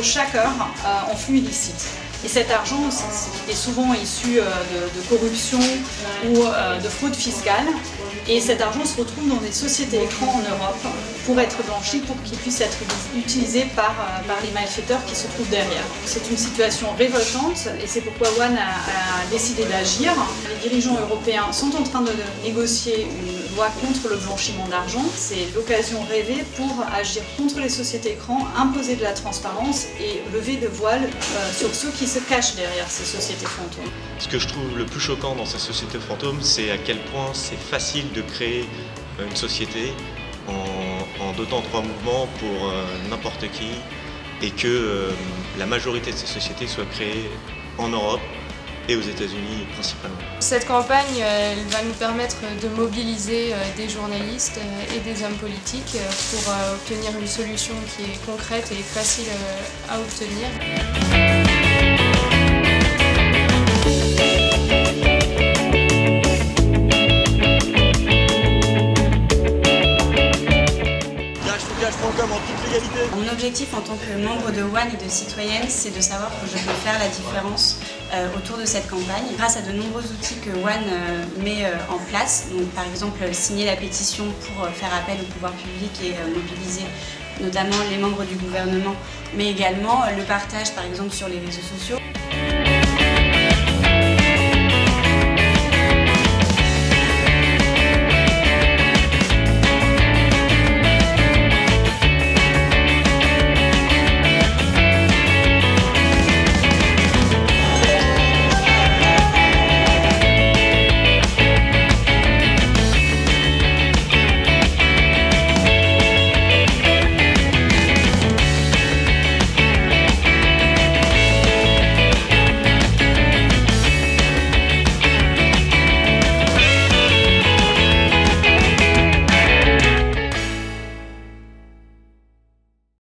chaque heure en flux illicite. Et cet argent est souvent issu de corruption ou de fraude fiscale. Et cet argent se retrouve dans des sociétés écrans en Europe pour être blanchi, pour qu'il puisse être utilisé par les malfaiteurs qui se trouvent derrière. C'est une situation révoltante et c'est pourquoi One a décidé d'agir. Les dirigeants européens sont en train de négocier une loi contre le blanchiment d'argent. C'est l'occasion rêvée pour agir contre les sociétés écrans, imposer de la transparence et lever le voile sur ceux qui se cachent derrière ces sociétés fantômes. Ce que je trouve le plus choquant dans ces sociétés fantômes, c'est à quel point c'est facile de créer une société en 2 temps 3 mouvements pour n'importe qui et que la majorité de ces sociétés soient créées en Europe et aux États-Unis principalement. Cette campagne elle va nous permettre de mobiliser des journalistes et des hommes politiques pour obtenir une solution qui est concrète et facile à obtenir. En toute légalité. Mon objectif en tant que membre de One et de citoyenne, c'est de savoir que je peux faire la différence autour de cette campagne. Grâce à de nombreux outils que One met en place, donc par exemple signer la pétition pour faire appel au pouvoir public et mobiliser notamment les membres du gouvernement, mais également le partage par exemple sur les réseaux sociaux.